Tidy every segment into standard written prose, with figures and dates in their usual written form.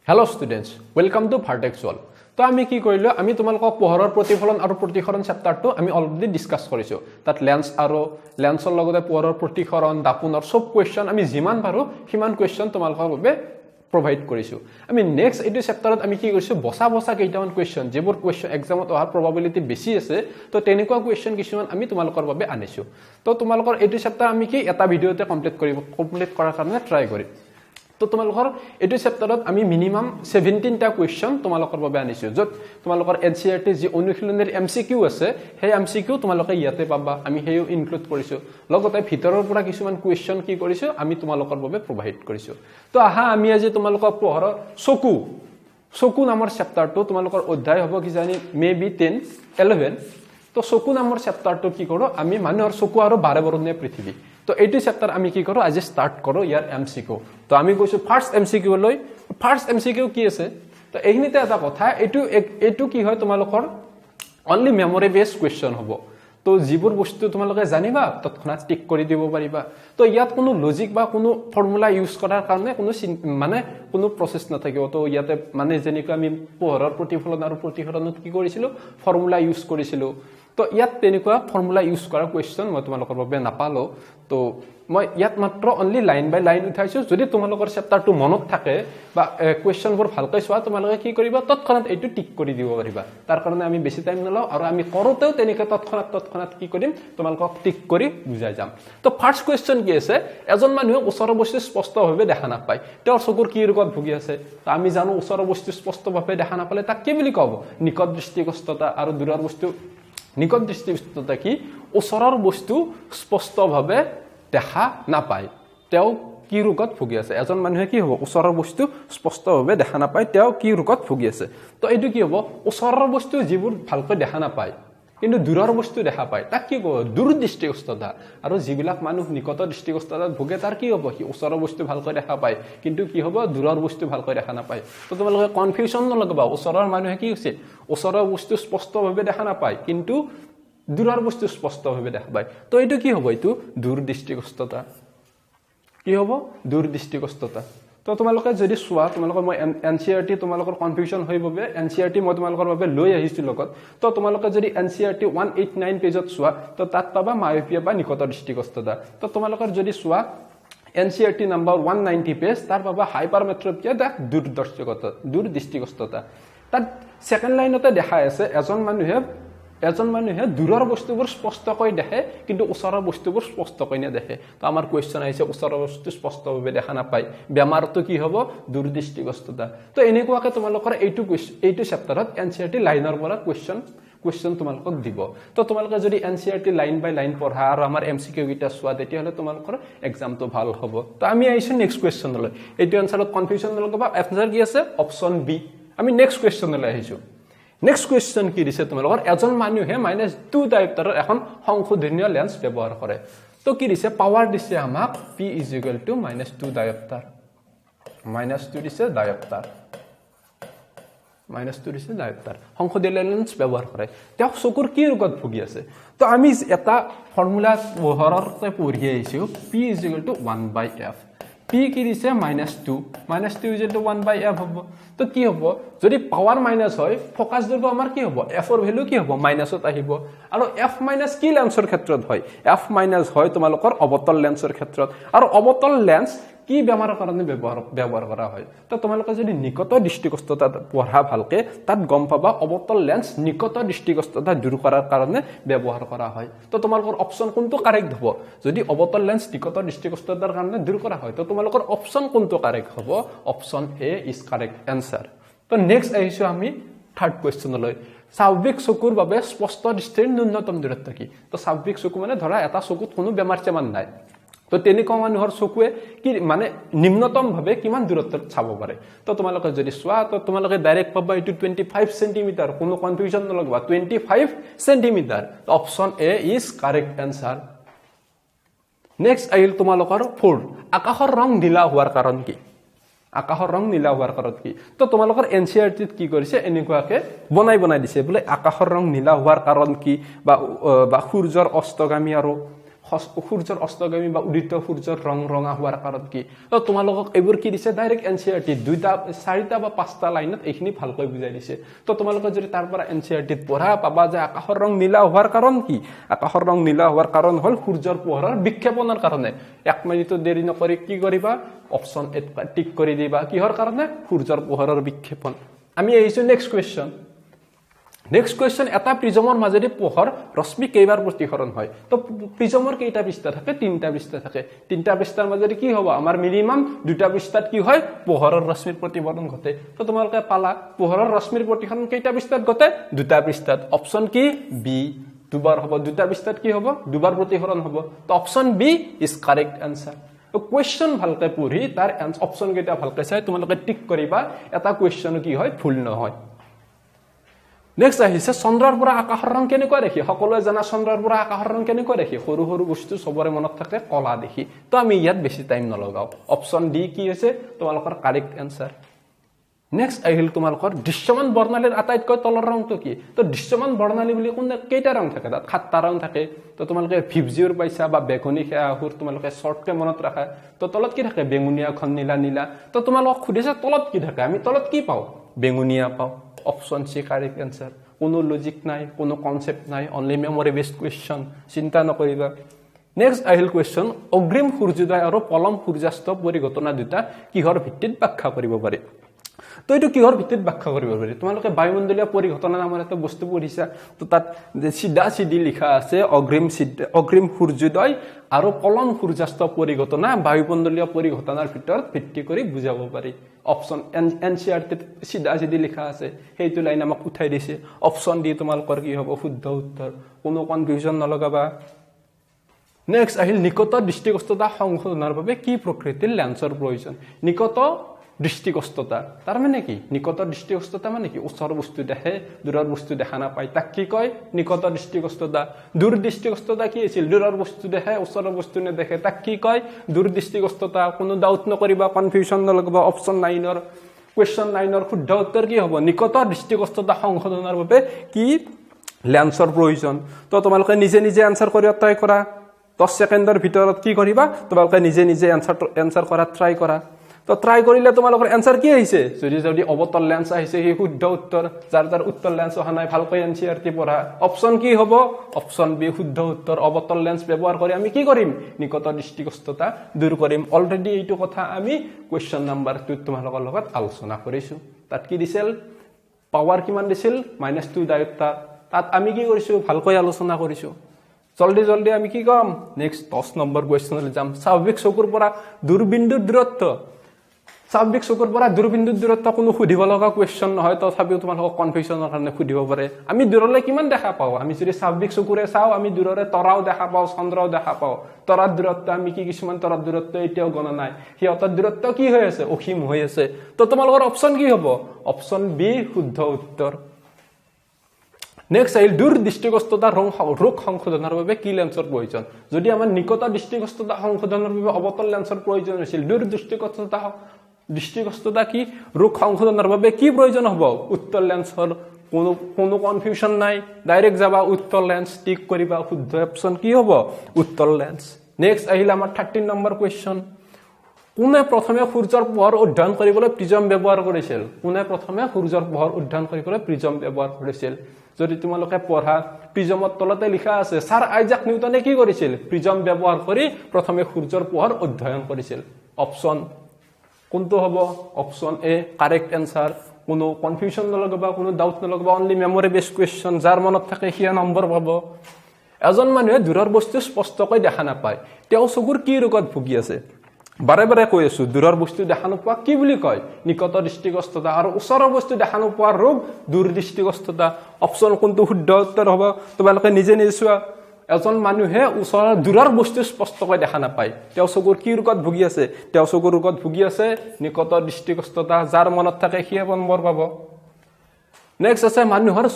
Hello students, welcome to Vertexual. তো আমি কি কৰিলো আমি তোমালোকক পোহৰৰ প্ৰতিফলন আৰু প্ৰতিসৰণ চেপ্টাৰটো আমি অলৰেডি ডিসকাস কৰিছো তাত লেন্স আৰু লেন্সৰ লগতে পোহৰৰ প্ৰতিসৰণ দাপোনৰ সব কোৱেশ্চন আমি যিমান পাৰো সিমান কোৱেশ্চন তোমালোকৰ বাবে প্ৰভাইড কৰিছো আমি নেক্সট এইটো চেপ্টাৰত আমি কি কৰিছো বসা কেইটামান কোৱেশ্চন যেবোৰ কোৱেশ্চন এক্সামত অহাৰ প্ৰবাবিলিটি বেছি আছে তো তেনেকুৱা কোৱেশ্চন কিছুমান আমি তোমালোকৰ বাবে আনিছো তো তোমালোকৰ এইটো চেপ্টাৰ আমি কি এটা ভিডিওতে কমপ্লিট কৰাৰ কাৰণে ট্ৰাই কৰিম তো তোমালোকৰ এইটো চেপ্টাৰত আমি মিনিমাম 17টা কোৱেশ্চন তোমালোকৰ বাবে আনিছো যত তোমালোকৰ এনসিআৰটি যি অনুশীলনৰ এমসিকিউ আছে সেই এমসিকিউ তোমালোকে ইয়াতে পাবা আমি হেও ইনক্লুড কৰিছো লগতে ভিতৰৰ পৰা কিছুমান কোৱেশ্চন কি কৰিছো আমি তোমালোকৰ বাবে প্ৰভাইড কৰিছো তো আহা আমি আজি তোমালোকক পোহৰৰ চকু নামৰ চেপ্টাৰটো তোমালোকৰ অধ্যায় হ'ব কি জানি মেবি 10 11 তো চকু নামৰ চেপ্টাৰটো কি কৰো আমি মানুহৰ চকু আৰু বাৰেবৰণীয়া পৃথিৱী তো এইটো চেপ্টাৰ আমি কি কৰো আজি স্টাৰ্ট কৰো ইয়াৰ এমসিকিউ তো আমি কৈছো ফাৰ্স্ট এমসিকিউ লৈ ফাৰ্স্ট এমসিকিউ কি আছে তো এইখিনিতে এটা কথা এইটো কি হয় তোমালোকৰ অনলি মেমৰি বেস কোৱেশ্চন হ'ব তো যিবোৰ বস্তু তোমালোকে জানিবা তৎক্ষণাত টিক কৰি দিব পাৰিবা তো ইয়াত কোনো লজিক বা কোনো ফৰ্মুলা ইউজ কৰাৰ কাৰণে কোনো প্ৰসেস নাথাকিব তো ইয়াতে মানে যেনেকৈ আমি পোহৰৰ প্ৰতিফলন আৰু প্ৰতিসৰণত কি কৰিছিলো ফৰ্মুলা ইউজ কৰিছিলো তো ইয়াত তেনেকুৱা ফৰ্মুলা ইউজ কৰা কোৱেশ্চন মই তোমালোকৰ বাবে নাপালো তো মই ইয়াত মাত্ৰ অনলি লাইন বাই লাইন উঠাইছো যদি তোমালোকৰ চেপ্টাৰটো মনত থাকে বা কোৱেশ্চনবোৰ ভালকৈ চোৱা তোমালোকে কি কৰিবা তৎক্ষণাত এইটো টিক কৰি দিব পাৰিবা তাৰ কাৰণে আমি বেছি টাইম নলওঁ আৰু আমি কৰোতেও তেনেকৈ তৎক্ষণাত কি কৰিম তোমালোকক টিক কৰি বুজাই যাম তো ফাৰ্স্ট কোৱেশ্চন কি আছে এজন মানুহে ওচৰৰ বস্তু স্পষ্টভাৱে দেখা নাপায় তেওঁৰ চকুৰ কি ৰোগত ভুগি আছে তো আমি জানো ওচৰৰ বস্তু স্পষ্টভাৱে দেখা নাপালে তাক কি বুলি কব নিকট দৃষ্টিগ্ৰস্ততা আৰু দূৰৰ বস্তু নিকট দৃষ্টিগ্ৰস্ততা কি ওচৰৰ বস্তু স্পষ্টভাৱে দেখা নাপায় তেও কি ৰোগত ভুগি আছে এজন মানুহে কি হ'ব ওচৰৰ বস্তু স্পষ্টভাৱে দেখা নাপায় তেও কি ৰোগত ভুগি আছে তো এইটো কি হ'ব ওচৰৰ বস্তু যিবোৰ ভালকৈ দেখা নাপায় কিন্তু দূৰৰ বস্তু দেখা পায় তাক কি কয় দূৰ দৃষ্টিগ্ৰস্ততা আৰু যিবিলাক মানুহ নিকট দৃষ্টিগ্ৰস্ততাত ভুগে তাৰ কি হ'ব কি ওচৰৰ বস্তু ভালকৈ দেখা পায় কিন্তু কি হ'ব দূৰৰ বস্তু ভালকৈ দেখা নাপায় তো তোমালোকে কনফিউজন নলগাবা ওচৰৰ মানুহে কি হৈছে ওচৰৰ বস্তু স্পষ্টভাৱে দেখা নাপায় কিন্তু দূৰৰ বস্তু স্পষ্টভাৱে দেখা পায় তো এইটো কি হ'ব এইটো দূৰ দৃষ্টিগ্ৰস্ততা কি হ'ব দূৰ দৃষ্টিগ্ৰস্ততা তো তোমালোকে যদি চোৱা তোমালোকৰ মই এনসিআৰটি তোমালোকৰ কনফিউজন হৈ বাবে এনসিআৰটি মই তোমালোকৰ বাবে লৈ আহিছো লগত তো তোমালোকে যদি এনসিআৰটি 189 পেজত চোৱা তো তাত পাবা মায়োপিয়া বা নিকট দৃষ্টিগ্ৰস্ততা তো তোমালোকৰ যদি চোৱা এনসিআৰটি নাম্বাৰ 190 পেজ তাৰ পাবা হাইপাৰমেট্ৰোপিয়া দা দূৰ দৃষ্টিগ্ৰস্ততা তাত সেকেন্ড লাইনতে দেখাই আছে এজন মানুহে দূৰৰ বস্তুবোৰ স্পষ্টকৈ দেখে কিন্তু ওচৰৰ বস্তুবোৰ স্পষ্টকৈ নেদেখে তো আমাৰ কোৱেশ্চন আহিছে ওচৰৰ বস্তু স্পষ্টভাৱে দেখা নাপায় বেমাৰটো কি হ'ব দূৰ দৃষ্টিগ্ৰস্ততা তো এনেকুৱাকে তোমালোকৰ এইটো চেপ্টাৰত এনসিআৰটি লাইনৰ পৰা কোৱেশ্চন তোমালোকক দিব তো তোমালোকে যদি এনসিআৰটি লাইন বাই লাইন পঢ়া আৰু আমাৰ এমসিকিউ কিটা চোৱা তেতিয়াহলে তোমালোকৰ এক্সামটো ভাল হ'ব তো আমি আহিছো নেক্সট কোৱেশ্চনলৈ এইটো আনসাৰত কনফিউজন নলগাবা আনসাৰ কি আছে অপচন বি আমি নেক্সট কোৱেশ্চনলৈ আহিছো নেক্সট কোৱেশ্চন কি দিছে তোমালোকৰ এজন মানুহে -2 ডায়োপ্টাৰৰ এখন সংশোধনীয় লেন্স ব্যৱহাৰ কৰে তো কি দিছে পাৱাৰ দিছে আমাক p -2 ডায়োপ্টাৰ -2 দিছে ডায়োপ্টাৰ সংশোধনীয় লেন্স ব্যৱহাৰ কৰে তেওঁ চকুৰ কি ৰোগত ভুগি আছে তো আমি এটা ফৰ্মুলা পোহৰতে পঢ়ি আহিছো p 1/f p কি দিছে -2 1/f হ'ব তো কি হ'ব যদি পাৱাৰ মাইনাস হয় ফোকাস দৈৰ্ঘ্য আমাৰ কি হ'ব f ৰ ভ্যালু কি হ'ব মাইনাসত আহিব আৰু f মাইনাস কি লেন্সৰ ক্ষেত্ৰত হয় f মাইনাস হয় তোমালোকৰ অৱতল লেন্সৰ ক্ষেত্ৰত আৰু অৱতল লেন্স কি বেমাৰৰ কাৰণে ব্যৱহাৰ কৰা হয় তো তোমালোকে যদি নিকট দৃষ্টিগ্ৰস্ততা পঢ়া ভালকে তাত গম পাবা অৱতল লেন্স নিকট দৃষ্টিগ্ৰস্ততা দূৰ কৰাৰ কাৰণে ব্যৱহাৰ কৰা হয় তো তোমালোকৰ অপচন কোনটো কাৰেক্ট হ'ব যদি অৱতল লেন্স নিকট দৃষ্টিগ্ৰস্ততাৰ কাৰণে দূৰ কৰা হয় তো তোমালোকৰ অপচন কোনটো কাৰেক্ট হ'ব option A is correct answer তো নেক্সট আহিছো আমি থাৰ্ড কোৱেশ্চনলৈ স্বাভাৱিক চকুৰ বাবে স্পষ্ট দৃষ্টিৰ ন্যূনতম দূৰত্ব কি তো স্বাভাৱিক চকু মানে ধৰা এটা চকুত কোনো বেমাৰ নাই তো তেনেকুৱা মানুহৰ চকুৱে কি মানে নিম্নতম ভাৱে কিমান দূৰত্বত চাব পাৰে তো তোমালোকে যদি চোৱা তো তোমালোকে ডাইৰেক্ট পাবা এইটো 25 সেন্টিমিটাৰ কোনো কনফিউজন নলগাবা 25 centimetre option A is correct answer next আহিল তোমালোকৰ 4 আকাশৰ ৰং নীলা হোৱাৰ কাৰণ কি আকাশৰ ৰং নীলা হোৱাৰ কাৰণ কি তো তোমালোকৰ এনসিআৰটিত কি কৰিছে এনেকুৱাকে বনাই দিছে বোলে আকাশৰ ৰং নীলা হোৱাৰ কাৰণ কি বা সূৰ্যৰ অস্তগামী আৰু সূৰ্যৰ অস্তগামী বা উদিত সূৰ্যৰ ৰং ৰঙা হোৱাৰ কাৰণ কি তো তোমালোকক এইবোৰ কি দিছে ডাইৰেক্ট এনচিইআৰটি 4টা বা 5টা লাইনত এইখিনি ভালকৈ বুজাই দিছে তো তোমালোকে যদি তাৰ পৰা এনচিইআৰটিত পঢ়া পাবা যে আকাশৰ ৰং নীলা হোৱাৰ কাৰণ কি আকাশৰ ৰং নীলা হোৱাৰ কাৰণ হ'ল সূৰ্যৰ পোহৰৰ বিক্ষেপণৰ কাৰণে 1 মিনিটো দেৰি নকৰি কি কৰিবা অপচন এ টিক কৰি দিবা কিহৰ কাৰণে সূৰ্যৰ পোহৰৰ বিক্ষেপণ আমি আহিছো নেক্সট কোৱেশ্চন নেক্সট কোৱেশ্চন এটা প্ৰিজমৰ মাজেদি পোহৰ ৰশ্মি কেইবাৰ প্ৰতিসৰণ হয় তো প্ৰিজমৰ কেইটা পৃষ্ঠা থাকে 3টা পৃষ্ঠা থাকে 3টা পৃষ্ঠাৰ মাজেদি কি হ'ব আমাৰ মিনিমাম 2টা পৃষ্ঠাত কি হয় পোহৰৰ ৰশ্মিৰ প্ৰতিফলন ঘটে তো তোমালোকে পালা পোহৰৰ ৰশ্মিৰ প্ৰতিফলন কেইটা পৃষ্ঠাত ঘটে 2টা পৃষ্ঠাত অপচন কি বি দুবাৰ হ'ব 2টা পৃষ্ঠাত কি হ'ব দুবাৰ প্ৰতিফলন হ'ব তো option b is correct answer তো কোৱেশ্চন ভালকৈ পঢ়ি তাৰ অপচন কেইটা ভালকৈ চাই তোমালোকে টিক কৰিবা এটা কোৱেশ্চন কি হয় ভুল নহয় নেক্সট আহিছে চন্দ্ৰৰ পৰা আকাশৰ ৰং কেনেকৈ দেখি সকলোৱে জানা চন্দ্ৰৰ পৰা আকাশৰ ৰং কেনেকৈ দেখি সৰু সৰু বস্তু সবৰে মনত থাকে কলা দেখি তো আমি ইয়াত বেছি টাইম নলগাও অপচন ডি কি আছে তোমালোকৰ কাৰেক্ট আনসাৰ নেক্সট আহিল তোমালোকৰ দৃশ্যমান বৰ্ণালীৰ আটাইতকৈ তলৰ ৰংটো কি তো দৃশ্যমান বৰ্ণালী বুলি কোন কেইটা ৰং থাকে তাত 7টা ৰং থাকে তো তোমালোকে ভিপজিউৰ পাইছা বা বেগুনী সেয়াহুৰ তোমালোকে শৰ্টকে মনত ৰাখা তো তলত কি থাকে বেঙুনীয়া খন নীলা নীলা তো তোমালোকক খুদিছে তলত কি থাকে আমি তলত কি পাও বেঙুনীয়া পাও অপশন সি কারেক্ট आंसर কোনো লজিক নাই কোনো কনসেপ্ট নাই অনলি মেমৰি বেসড কোৱেশ্চন চিন্তা নকৰিবা নেক্সট আহিল কোৱেশ্চন অগ্ৰিম সূৰ্যোদয় আৰু পলম সূৰ্যাস্ত পৰিঘটনা দুটা কিহৰ ভিত্তিত ব্যাখ্যা কৰিব পাৰি তো এটো কিহৰ ভিত্তিত ব্যাখ্যা কৰিব পাৰি তোমালোকে বায়ুমণ্ডলীয় পৰিঘটনা নামৰ এটা বস্তু পঢ়িছা তো তাত সিধা সিধি লিখা আছে অগ্ৰিম সূৰ্যোদয় আৰু পলম সূৰ্যাস্ত পৰিঘটনা বায়ুমণ্ডলীয় পৰিঘটনাৰ ভিতৰত ভিত্তি কৰি বুজাব পাৰি অপচন এনচিইআৰটি সিধা সিধি লিখা আছে হেইটো লাইন আমাক উঠাই দিছে অপচন ডি তোমালোকৰ কি হ'ব শুদ্ধ উত্তৰ কোনো কনফিউজন নলগাবা নেক্সট আহিল নিকট দৃষ্টিগোচৰতা সংশোধনৰ বাবে কি প্ৰকৃতিৰ লেন্সৰ প্ৰয়োজন নিকট দৃষ্টিগোচৰতা তাৰ মানে কি নিকট দৃষ্টিগোচৰতা মানে কি ওচৰৰ বস্তু দেখে দূৰৰ বস্তু দেখা নাপায় তাক কি কয় নিকট দৃষ্টিগোচৰতা দূৰ দৃষ্টিগোচৰতা কি আছিল দূৰৰ বস্তু দেখে ওচৰৰ বস্তু নেদেখে তাক কি কয় দূৰ দৃষ্টিগোচৰতা কোনো ডাউট নকৰিবা কনফিউজন নলগাবা অপচন 9 কোৱেশ্চন 9 শুদ্ধ উত্তৰ কি হ'ব নিকট দৃষ্টিগোচৰতা সংশোধনৰ বাবে কি লেন্সৰ প্ৰয়োজন তো তোমালোকে নিজে নিজে আনসাৰ কৰিব ট্ৰাই কৰা 10 সেকেন্ডৰ ভিতৰত কি কৰিবা তোমালোকে নিজে নিজে আনসাৰ কৰা ট্ৰাই কৰা তো ট্ৰাই কৰিলে তোমালোকৰ আনসাৰ কি আহিছে যদি অবতল লেন্স আহিছে হি শুদ্ধ উত্তৰ যাৰ উত্তৰ লেন্স অহা নাই ভালকৈ এনচিইআৰটি পঢ়া অপচন কি হ'ব অপচন বি শুদ্ধ উত্তৰ অবতল লেন্স ব্যৱহাৰ কৰি আমি কি কৰিম নিকট দৃষ্টিগোচৰতা দূৰ কৰিম অলৰেডি এইটো কথা আমি কোৱেশ্চন নাম্বাৰ 2 তোমালোকৰ লগত আলোচনা কৰিছো তাত কি দিছিল পাৱাৰ কিমান দিছিল -2 ডায়োটা তাত আমি কি কৰিছো ভালকৈ আলোচনা কৰিছো জলদি আমি কি কম নেক্সট 10 নম্বৰ কোৱেশ্চনলৈ যাম স্বাভাৱিক চকুৰ পৰা দূৰবিন্দুৰ দূৰত্ব স্বাভাৱিক চকুৰ পৰা দূৰবিন্দুৰ দূৰত্ব কোনো সুধিব লগা কোৱেশ্চন নহয় তথাপিও তোমালোকক কনফিউজনৰ কাৰণে সুধিব পাৰে আমি দূৰলৈ কিমান দেখা পাও আমি যদি স্বাভাৱিক চকুৰে চাও আমি দূৰৰে তৰাও দেখা পাও চন্দ্ৰও দেখা পাও তৰাৰ দূৰত্ব আমি কি কিছুমান তৰাৰ দূৰত্ব এতিয়াও গণনা নাই হিয়তৰ দূৰত্ব কি হৈ আছে অসীম হৈ আছে তো তোমালোকৰ অপচন কি হ'ব অপচন বি শুদ্ধ উত্তৰ নেক্সট আহিল দূৰ দৃষ্টিগোচৰতা ৰোগ সংশোধনৰ বাবে কি লেন্সৰ প্ৰয়োজন যদি আমাৰ নিকট দৃষ্টিগোচৰতা সংশোধনৰ বাবে অবতল লেন্সৰ প্ৰয়োজন আছিল দূৰ দৃষ্টিগোচৰতা কি ৰোগ সংশোধনৰ বাবে কি প্ৰয়োজন হ'ব উত্তল লেন্সৰ কোনো কনফিউজন নাই ডাইৰেক্ট যাবা উত্তল লেন্স টিক কৰিবা শুদ্ধ অপচন কি হ'ব উত্তল লেন্স নেক্সট আহিল আমাৰ 13 নম্বৰ কোৱেশ্চন কোনে প্ৰথমে সূৰ্যৰ পোহৰ অধ্যয়ন কৰিবলৈ প্ৰিজম ব্যৱহাৰ কৰিছিল কোনে প্ৰথমে সূৰ্যৰ পোহৰ অধ্যয়ন কৰিবলৈ প্ৰিজম ব্যৱহাৰ কৰিছিল যদি তোমালোকে পঢ়া প্ৰিজমৰ তলতে লিখা আছে স্যাৰ আইজাক নিউটনে কি কৰিছিল প্ৰিজম ব্যৱহাৰ কৰি প্ৰথমে সূৰ্যৰ পোহৰ অধ্যয়ন কৰিছিল অপচন কোনটো হ'ব অপচন এ কাৰেক্ট आंसर কোনো কনফিউজন নলগাবা কোনো ডাউট নলগাবা অনলি মেমৰি বেসড কোৱেশ্চন যাৰ মনত থাকে হিয়া নম্বৰ পাব এজন মানুহে দূৰৰ বস্তু স্পষ্টকৈ দেখা নাপায় তেওঁ চকুৰ কি ৰোগত ভুগি আছে বাৰে বাৰে কৈ আছো দূৰৰ বস্তু দেখা নোপোৱা কি বুলি কয় নিকট দৃষ্টিগোচৰতা আৰু ওচৰৰ বস্তু দেখা নোপোৱা ৰোগ দূৰ দৃষ্টিগোচৰতা অপচন কোনটো শুদ্ধ উত্তৰ হ'ব তোমালোকে নিজে নিজে চোৱা এজন মানুহে ওচৰৰ দূৰৰ বস্তু স্পষ্টকৈ দেখা নাপায় তেওঁ চকুৰ কি ৰোগত ভুগি আছে তেওঁ চকুৰ ৰোগত ভুগি আছে নিকট দৃষ্টিগোচৰতা যাৰ মনত থাকে হিয়া নম্বৰ পাব নেক্সট আছে মানুহৰ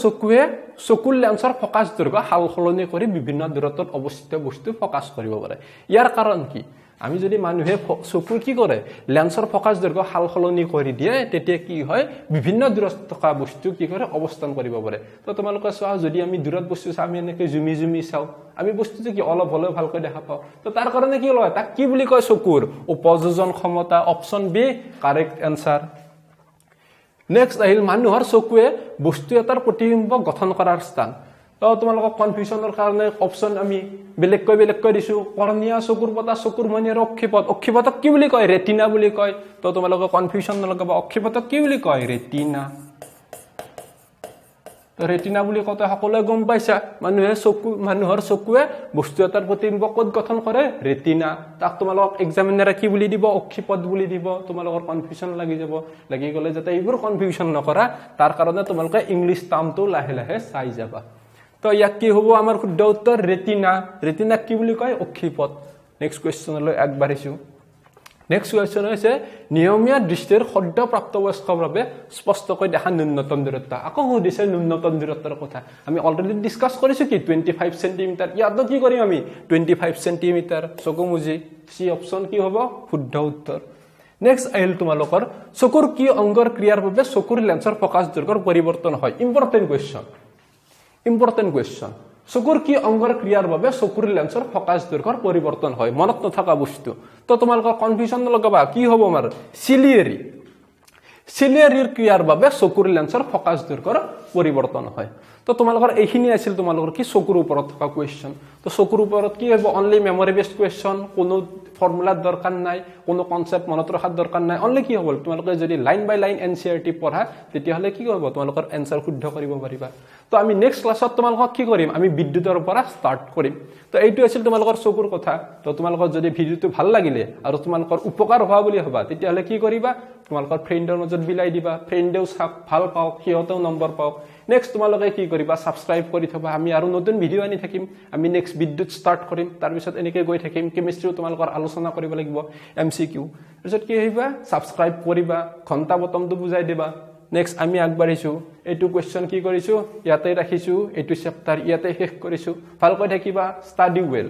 চকুৰ লেন্সৰ ফোকাস দৈৰ্ঘ্য হালসলনি কৰি বিভিন্ন দূৰত্বত অৱস্থিত বস্তু ফোকাস কৰিব পাৰে ইয়াৰ কাৰণ কি আমি যদি মানুহে চকুৰ কি কৰে লেন্সৰ ফকাছ দৈৰ্ঘ্য হাল সলনি কৰি দিয়ে তেতিয়া কি হয় বিভিন্ন দূৰত্বত থকা বস্তু কি কৰে অৱস্থান কৰিব পাৰে তো তোমালোকে চোৱা যদি আমি দূৰত বস্তু চাওঁ আমি এনেকৈ জুমি চাওঁ আমি বস্তুটো কি অলপ হলেও ভালকৈ দেখা পাওঁ তো তাৰ কাৰণে কি লয় তাক কি বুলি কয় চকুৰ উপযোজন ক্ষমতা option b correct answer next আহিল মানুহৰ চকুৱে বস্তু এটাৰ প্ৰতিবিম্ব গঠন কৰাৰ স্থান তো তোমালোকক কনফিউজনৰ কাৰণে অপচন আমি বেলেগকৈ দিছো কৰ্ণিয়া চকুৰ পতা চকুৰ মণি আৰু অক্ষিপটক কি বুলি কয় ৰেটিনা বুলি কয় তো তোমালোকে কনফিউজন নলগাবা অক্ষিপটক কি বুলি কয় ৰেটিনা তো ৰেটিনা বুলি কওঁতে সকলোৱে গম পাইছা মানুহৰ চকুৱে বস্তু এটাৰ প্ৰতিবিম্ব ক'ত গঠন কৰে ৰেটিনা তাক তোমালোকক এক্সামিনাৰে কি বুলি দিব অক্ষিপট বুলি দিব তোমালোকৰ কনফিউজন লাগি গ'লে যাতে এইবোৰ কনফিউজন নকৰা তাৰ কাৰণে তোমালোকে ইংলিছ টাৰ্মটো লাহে চাই যাবা তো ইয়াক কি হ'ব আমাৰ শুদ্ধ উত্তৰ ৰেটিনা কি বুলি কয় অক্ষিপট নেক্সট কোৱেশ্চনলৈ আগবাঢ়িছো নেক্সট কোৱেশ্চন হৈছে নিয়মীয়া দৃষ্টিৰ সদ্য প্ৰাপ্তবয়স্কৰ বাবে স্পষ্টকৈ দেখা ন্যূনতম দূৰত্ব আকৌ সুধিছে ন্যূনতম দূৰত্বৰ কথা আমি অলৰেডি ডিসকাস কৰিছো কি 25 সেন্টিমিটাৰ ইয়াত কি কৰিম আমি 25 সেন্টিমিটাৰ চকু মুজি সি অপচন কি হ'ব শুদ্ধ উত্তৰ নেক্সট আহিল তোমালোকৰ চকুৰ কি অংগৰ ক্ৰিয়াৰ বাবে চকুৰ লেন্সৰ ফকাছ দৈৰ্ঘ্যৰ পৰিৱৰ্তন হয় ইম্পৰ্টেন্ট কোৱেশ্চন চকুৰ কি অংগৰ ক্ৰিয়াৰ বাবে চকুৰ লেন্সৰ ফকাছ দৈৰ্ঘ্যৰ পৰিৱৰ্তন হয় মনত নথকা বস্তু তো তোমালোকৰ কনফিউজন নলগাবা কি হ'ব আমাৰ চিলিয়াৰীৰ ক্ৰিয়াৰ বাবে চকুৰ লেন্সৰ ফকাছ দৈৰ্ঘ্যৰ পৰিৱৰ্তন হয় তো তোমালোকৰ এইখিনি আছিল তোমালোকৰ কি চকুৰ ওপৰত থকা কোৱেশ্চন তো চকুৰ ওপৰত কি হ'ব অনলি মেমৰি বেসড কোৱেশ্চন কোনো ফৰ্মুলাৰ দৰকাৰ নাই কোনো কনসেপ্ট মনত ৰখাৰ দৰকাৰ নাই অনলি কি হ'ব তোমালোকে যদি লাইন বাই লাইন এনসিআৰটি পঢ়া তেতিয়া হলে কি হ'ব তোমালোকৰ এনসাৰ শুদ্ধ কৰিব পাৰিবা তো আমি নেক্সট ক্লাছত তোমালোকক কি কৰিম আমি বিদ্যুতৰ পৰা ষ্টাৰ্ট কৰিম তো এইটো আছিল তোমালোকৰ চকুৰ কথা তো তোমালোকৰ যদি ভিডিওটো ভাল লাগিলে আৰু তোমালোকৰ উপকাৰ হোৱা বুলি ভাবা তেতিয়া হলে কি কৰিবা তোমালোকৰ ফ্ৰেণ্ডৰ মাজত বিলাই দিবা ফ্ৰেণ্ডেও ভাল পাওক সিহঁতেও নম্বৰ পাওক নেক্সট তোমালোকে কি কৰিবা সাবস্ক্ৰাইব কৰি থবা আমি আৰু নতুন ভিডিও আনি থাকিম আমি নেক্সট বিদ্যুৎ ষ্টাৰ্ট কৰিম তাৰ পিছত এনেকৈ গৈ থাকিম কেমিষ্ট্ৰিও তোমালোকৰ আলোচনা কৰিব লাগিব এমসিকিউ তাৰপিছত কি হইবা সাবস্ক্ৰাইব কৰিবা ঘণ্টা বটনটো বুজাই দিবা নেক্সট আমি আগবাঢ়িছো এইটো কোৱেশ্চন কি কৰিছো ইয়াতে ৰাখিছো এইটো চেপ্টাৰ ইয়াতে শেষ কৰিছো ভালকৈ থাকিবা ষ্টাডি ওয়েল